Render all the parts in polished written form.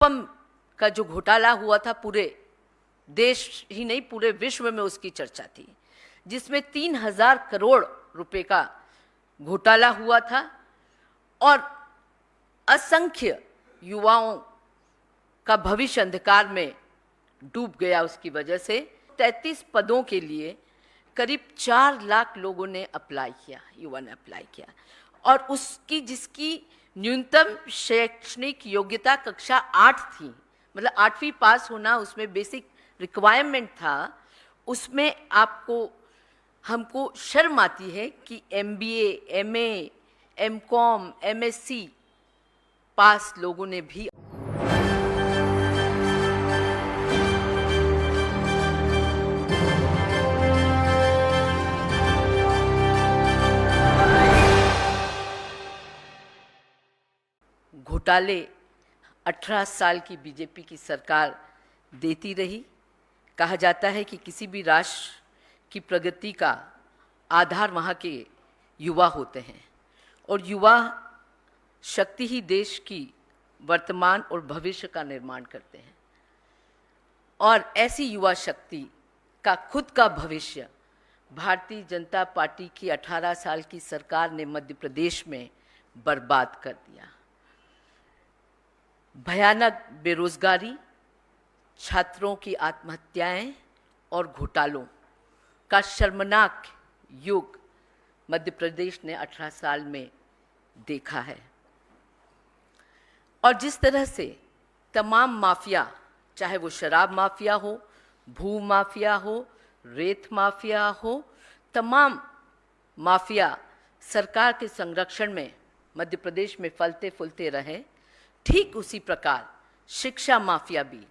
अनुपम का जो घोटाला हुआ था, पूरे देश ही नहीं पूरे विश्व में उसकी चर्चा थी, जिसमें 3,000 करोड़ रुपए का घोटाला हुआ था और असंख्य युवाओं का भविष्य अंधकार में डूब गया। उसकी वजह से 33 पदों के लिए करीब 4 लाख लोगों ने अप्लाई किया, युवा ने अप्लाई किया, और उसकी जिसकी न्यूनतम शैक्षणिक योग्यता कक्षा 8 थी, मतलब 8वीं पास होना उसमें बेसिक रिक्वायरमेंट था, उसमें हमको शर्म आती है कि MBA, MA, MCOM, MSc पास लोगों ने भी घोटाले 18 साल की बीजेपी की सरकार देती रही। कहा जाता है कि किसी भी राष्ट्र की प्रगति का आधार वहाँ के युवा होते हैं और युवा शक्ति ही देश की वर्तमान और भविष्य का निर्माण करते हैं, और ऐसी युवा शक्ति का खुद का भविष्य भारतीय जनता पार्टी की 18 साल की सरकार ने मध्य प्रदेश में बर्बाद कर दिया। भयानक बेरोजगारी, छात्रों की आत्महत्याएं और घोटालों का शर्मनाक युग मध्य प्रदेश ने 18 साल में देखा है। और जिस तरह से तमाम माफिया, चाहे वो शराब माफिया हो, भू माफिया हो, रेत माफिया हो, तमाम माफिया सरकार के संरक्षण में मध्य प्रदेश में फलते फूलते रहे, ठीक उसी प्रकार शिक्षा माफिया भी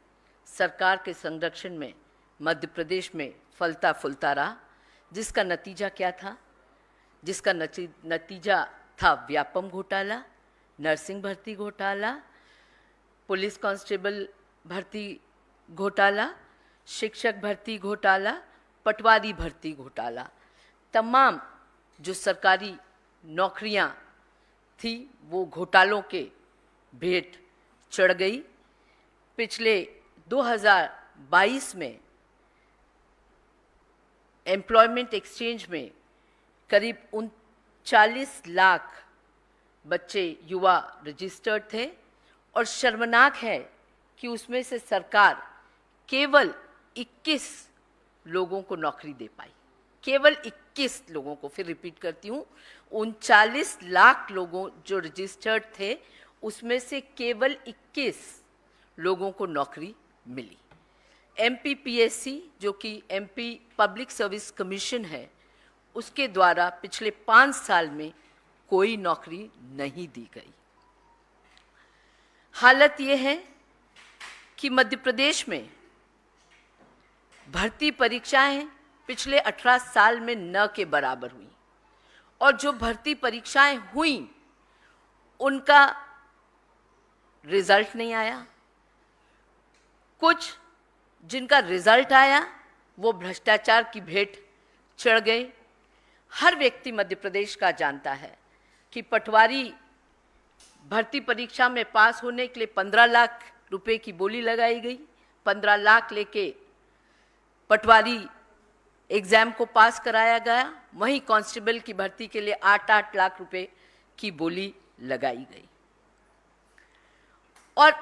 सरकार के संरक्षण में मध्य प्रदेश में फलता फूलता रहा, जिसका नतीजा क्या था? जिसका नतीजा था व्यापम घोटाला, नर्सिंग भर्ती घोटाला, पुलिस कांस्टेबल भर्ती घोटाला, शिक्षक भर्ती घोटाला, पटवारी भर्ती घोटाला। तमाम जो सरकारी नौकरियां थी वो घोटालों के भेंट चढ़ गई। पिछले 2022 में एम्प्लॉयमेंट एक्सचेंज में करीब 39 लाख बच्चे युवा रजिस्टर्ड थे, और शर्मनाक है कि उसमें से सरकार केवल 21 लोगों को नौकरी दे पाई, केवल 21 लोगों को। फिर रिपीट करती हूँ, 39 लाख लोगों जो रजिस्टर्ड थे उसमें से केवल 21 लोगों को नौकरी मिली। MPPSC जो कि MP पब्लिक सर्विस कमीशन है, उसके द्वारा पिछले 5 साल में कोई नौकरी नहीं दी गई। हालत ये है कि मध्य प्रदेश में भर्ती परीक्षाएं पिछले 18 साल में न के बराबर हुई, और जो भर्ती परीक्षाएं हुई उनका रिजल्ट नहीं आया। कुछ जिनका रिजल्ट आया वो भ्रष्टाचार की भेंट चढ़ गए। हर व्यक्ति मध्य प्रदेश का जानता है कि पटवारी भर्ती परीक्षा में पास होने के लिए 15 लाख रुपए की बोली लगाई गई। 15 लाख लेके पटवारी एग्जाम को पास कराया गया। वहीं कांस्टेबल की भर्ती के लिए 8-8 लाख रुपए की बोली लगाई गई। और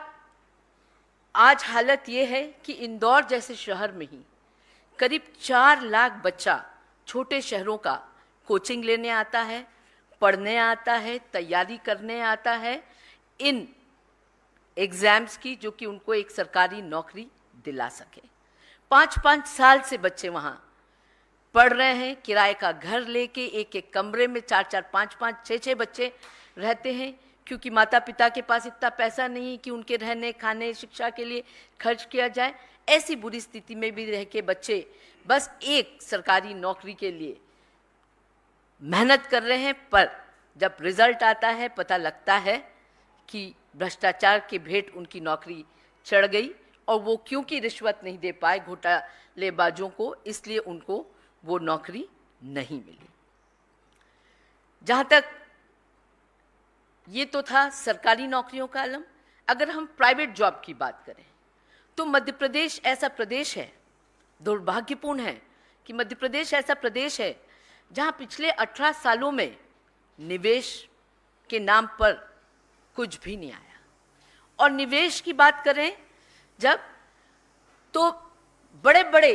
आज हालत ये है कि इंदौर जैसे शहर में ही करीब 4 लाख बच्चा छोटे शहरों का कोचिंग लेने आता है, पढ़ने आता है, तैयारी करने आता है इन एग्जाम्स की, जो कि उनको एक सरकारी नौकरी दिला सके। 5-5 साल से बच्चे वहाँ पढ़ रहे हैं, किराए का घर लेके एक एक कमरे में 4-4, 5-5, 6-6 बच्चे रहते हैं, क्योंकि माता पिता के पास इतना पैसा नहीं कि उनके रहने खाने शिक्षा के लिए खर्च किया जाए। ऐसी बुरी स्थिति में भी रह के बच्चे बस एक सरकारी नौकरी के लिए मेहनत कर रहे हैं, पर जब रिजल्ट आता है पता लगता है कि भ्रष्टाचार के भेंट उनकी नौकरी चढ़ गई, और वो क्योंकि रिश्वत नहीं दे पाए घोटालेबाजों को, इसलिए उनको वो नौकरी नहीं मिली। जहाँ तक ये तो था सरकारी नौकरियों का आलम, अगर हम प्राइवेट जॉब की बात करें तो मध्य प्रदेश ऐसा प्रदेश है, दुर्भाग्यपूर्ण है कि मध्य प्रदेश ऐसा प्रदेश है जहां पिछले 18 सालों में निवेश के नाम पर कुछ भी नहीं आया। और निवेश की बात करें जब, तो बड़े बड़े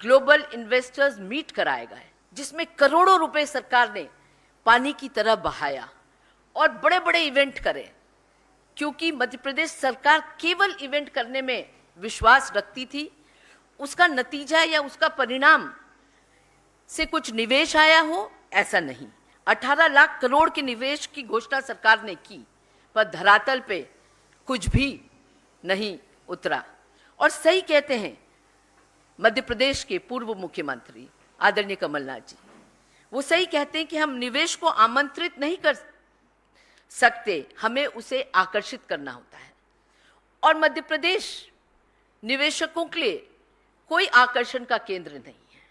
ग्लोबल इन्वेस्टर्स मीट कराए गए जिसमें करोड़ों रुपए सरकार ने पानी की तरह बहाया और बड़े बड़े इवेंट करे, क्योंकि मध्य प्रदेश सरकार केवल इवेंट करने में विश्वास रखती थी। उसका नतीजा या उसका परिणाम से कुछ निवेश आया हो, ऐसा नहीं। 18 लाख करोड़ के निवेश की घोषणा सरकार ने की, पर धरातल पे कुछ भी नहीं उतरा। और सही कहते हैं मध्य प्रदेश के पूर्व मुख्यमंत्री आदरणीय कमलनाथ जी, वो सही कहते हैं कि हम निवेश को आमंत्रित नहीं कर सकते, हमें उसे आकर्षित करना होता है। और मध्य प्रदेश निवेशकों के लिए कोई आकर्षण का केंद्र नहीं है,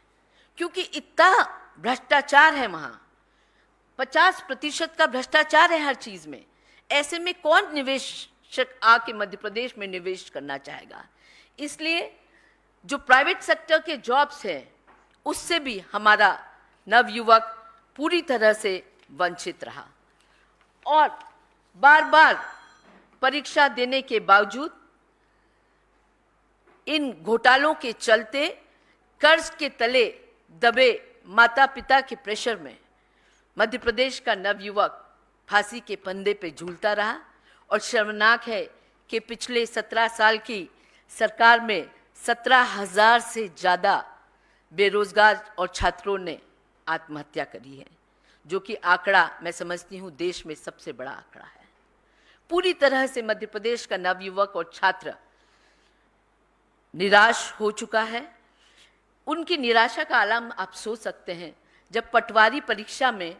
क्योंकि इतना भ्रष्टाचार है वहां, 50% का भ्रष्टाचार है हर चीज में। ऐसे में कौन निवेशक आके मध्य प्रदेश में निवेश करना चाहेगा? इसलिए जो प्राइवेट सेक्टर के जॉब्स हैं उससे भी हमारा नवयुवक पूरी तरह से वंचित रहा। और बार बार परीक्षा देने के बावजूद इन घोटालों के चलते कर्ज के तले दबे माता पिता के प्रेशर में मध्य प्रदेश का नवयुवक फांसी के फंदे पे झूलता रहा। और शर्मनाक है कि पिछले 17 साल की सरकार में 17,000 से ज़्यादा बेरोजगार और छात्रों ने आत्महत्या करी है, जो कि आंकड़ा मैं समझती हूँ देश में सबसे बड़ा आंकड़ा है। पूरी तरह से मध्य प्रदेश का नवयुवक और छात्र निराश हो चुका है। उनकी निराशा का आलम आप सोच सकते हैं जब पटवारी परीक्षा में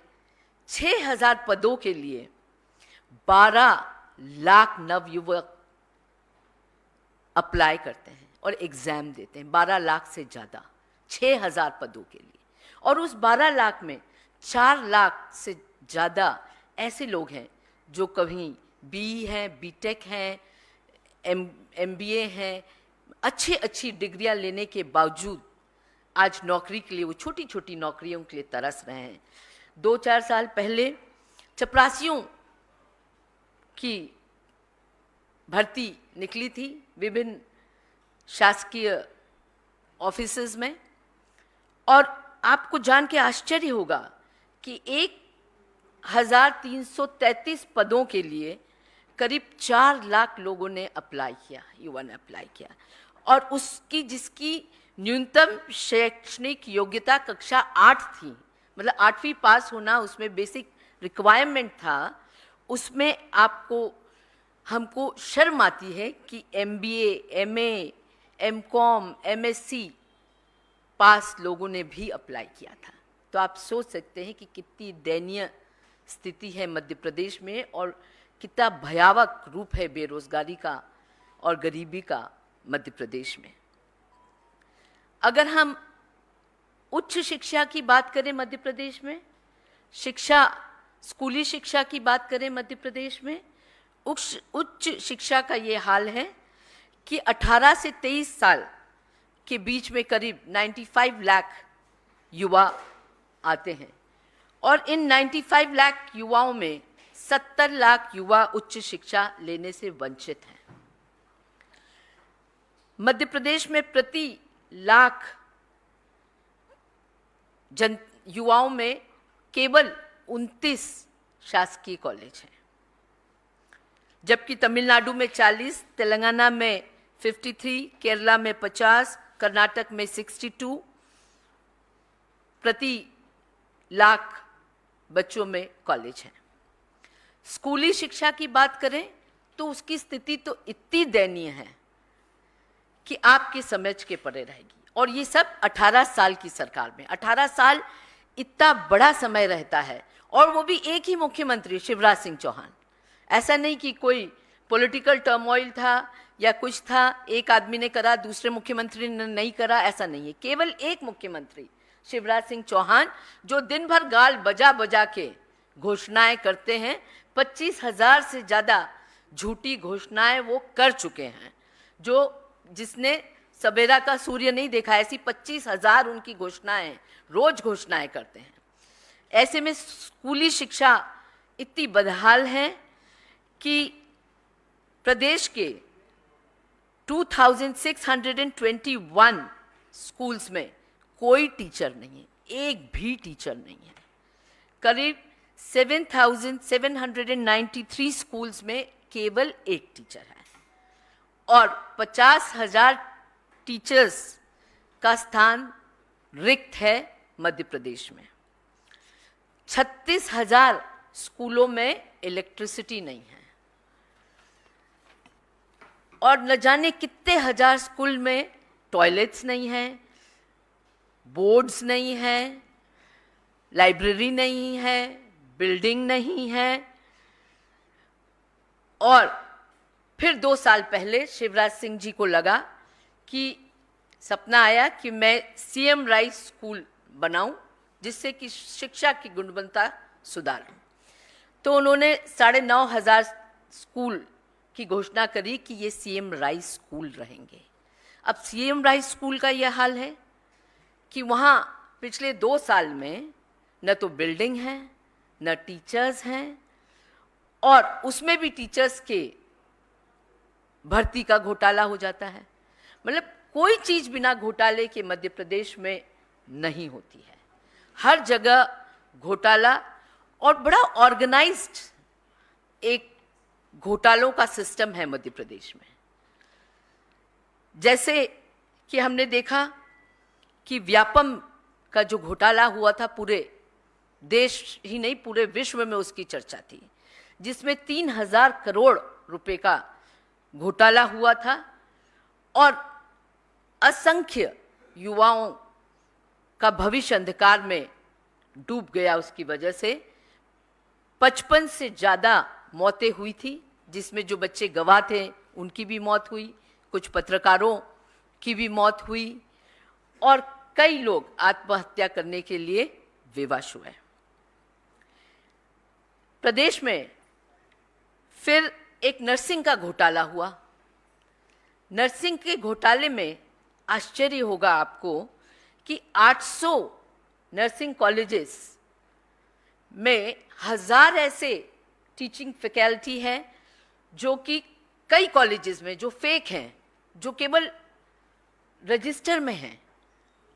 6,000 पदों के लिए 12 लाख नवयुवक अप्लाई करते हैं और एग्जाम देते हैं, 12 लाख से ज़्यादा 6,000 पदों के लिए। और उस 12 लाख में 4 लाख से ज़्यादा ऐसे लोग हैं जो कहीं BE हैं, BTech हैं, MBA हैं, अच्छी डिग्रियां लेने के बावजूद आज नौकरी के लिए, वो छोटी छोटी नौकरियों के लिए तरस रहे हैं। 2-4 साल पहले चपरासियों की भर्ती निकली थी विभिन्न शासकीय ऑफिसेज में, और आपको जान के आश्चर्य होगा कि 1,333 पदों के लिए करीब 4 लाख लोगों ने अप्लाई किया, युवा ने अप्लाई किया। और उसकी जिसकी न्यूनतम शैक्षणिक योग्यता कक्षा 8 थी, मतलब 8वीं पास होना उसमें बेसिक रिक्वायरमेंट था, उसमें हमको शर्म आती है कि MBA, MA, MCOM, MSc पास लोगों ने भी अप्लाई किया था। तो आप सोच सकते हैं कि कितनी दयनीय स्थिति है मध्य प्रदेश में और कितना भयावह रूप है बेरोजगारी का और गरीबी का मध्य प्रदेश में। अगर हम उच्च शिक्षा की बात करें मध्य प्रदेश में, स्कूली शिक्षा की बात करें मध्य प्रदेश में, उच्च शिक्षा का ये हाल है कि 18 से 23 साल के बीच में करीब 95 लाख युवा आते हैं और इन 95 लाख युवाओं में 70 लाख युवा उच्च शिक्षा लेने से वंचित हैं। मध्य प्रदेश में प्रति लाख युवाओं में केवल 29 शासकीय कॉलेज हैं, जबकि तमिलनाडु में 40, तेलंगाना में 53, केरला में 50, कर्नाटक में 62 प्रति लाख बच्चों में कॉलेज हैं। स्कूली शिक्षा की बात करें तो उसकी स्थिति तो इतनी दयनीय है कि आपके समझ के परे रहेगी। और ये सब 18 साल की सरकार में। 18 साल इतना बड़ा समय रहता है, और वो भी एक ही मुख्यमंत्री शिवराज सिंह चौहान। ऐसा नहीं कि कोई पॉलिटिकल टर्मोइल था या कुछ था, एक आदमी ने करा दूसरे मुख्यमंत्री ने नहीं करा, ऐसा नहीं है। केवल एक मुख्यमंत्री शिवराज सिंह चौहान जो दिन भर गाल बजा बजा के घोषणाएं करते हैं। 25,000 से ज़्यादा झूठी घोषणाएं वो कर चुके हैं, जिसने सवेरा का सूर्य नहीं देखा। ऐसी 25,000 उनकी घोषणाएं, रोज घोषणाएं करते हैं। ऐसे में स्कूली शिक्षा इतनी बदहाल है कि प्रदेश के 2621 स्कूल्स में कोई टीचर नहीं है, एक भी टीचर नहीं है। करीब 7,793 स्कूल्स में केवल एक टीचर है और 50,000 टीचर्स का स्थान रिक्त है मध्य प्रदेश में। 36,000 स्कूलों में इलेक्ट्रिसिटी नहीं है और न जाने कितने हजार स्कूल में टॉयलेट्स नहीं हैं, बोर्ड्स नहीं हैं, लाइब्रेरी नहीं है, बिल्डिंग नहीं है। और फिर 2 साल पहले शिवराज सिंह जी को लगा कि सपना आया कि मैं सीएम राइस स्कूल बनाऊं जिससे कि शिक्षा की गुणवत्ता सुधारूं। तो उन्होंने 9,500 स्कूल की घोषणा करी कि ये सीएम राइस स्कूल रहेंगे। अब सीएम राइस स्कूल का यह हाल है कि वहाँ पिछले 2 साल में न तो बिल्डिंग है, न टीचर्स हैं, और उसमें भी टीचर्स के भर्ती का घोटाला हो जाता है। मतलब कोई चीज़ बिना घोटाले के मध्य प्रदेश में नहीं होती है। हर जगह घोटाला और बड़ा ऑर्गेनाइज्ड एक घोटालों का सिस्टम है मध्य प्रदेश में। जैसे कि हमने देखा कि व्यापम का जो घोटाला हुआ था, पूरे देश ही नहीं पूरे विश्व में उसकी चर्चा थी, जिसमें 3,000 करोड़ रुपए का घोटाला हुआ था और असंख्य युवाओं का भविष्य अंधकार में डूब गया। उसकी वजह से 55 से ज़्यादा मौतें हुई थी, जिसमें जो बच्चे गवाह थे उनकी भी मौत हुई, कुछ पत्रकारों की भी मौत हुई और कई लोग आत्महत्या करने के लिए विवश हुए। प्रदेश में फिर एक नर्सिंग का घोटाला हुआ। नर्सिंग के घोटाले में आश्चर्य होगा आपको कि 800 नर्सिंग कॉलेजेस में 1000 ऐसे टीचिंग फैकल्टी हैं जो कि कई कॉलेजेस में जो फेक हैं, जो केवल रजिस्टर में हैं,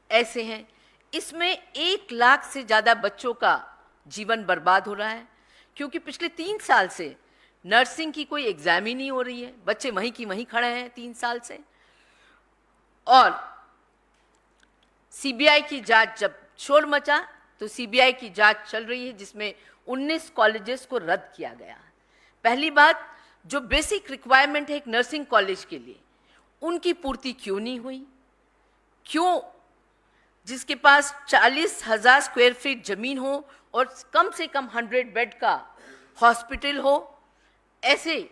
ऐसे हैं। इसमें 1 लाख से ज़्यादा बच्चों का जीवन बर्बाद हो रहा है, क्योंकि पिछले 3 साल से नर्सिंग की कोई एग्जाम ही नहीं हो रही है। बच्चे वहीं की वहीं खड़े हैं 3 साल से। और सीबीआई की जांच, जब शोर मचा तो सीबीआई की जांच चल रही है, जिसमें 19 कॉलेजेस को रद्द किया गया। पहली बात, जो बेसिक रिक्वायरमेंट है एक नर्सिंग कॉलेज के लिए, उनकी पूर्ति क्यों नहीं हुई? क्यों जिसके पास 40,000 स्क्वायर फीट जमीन हो और कम से कम 100 बेड का हॉस्पिटल हो, ऐसे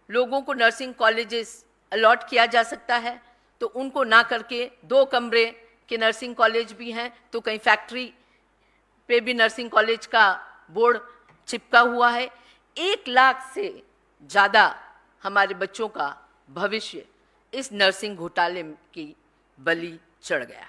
लोगों को नर्सिंग कॉलेजेस अलॉट किया जा सकता है, तो उनको ना करके 2 कमरे के नर्सिंग कॉलेज भी हैं, तो कहीं फैक्ट्री पे भी नर्सिंग कॉलेज का बोर्ड चिपका हुआ है। 1 लाख से ज़्यादा हमारे बच्चों का भविष्य इस नर्सिंग घोटाले की बलि चढ़ गया।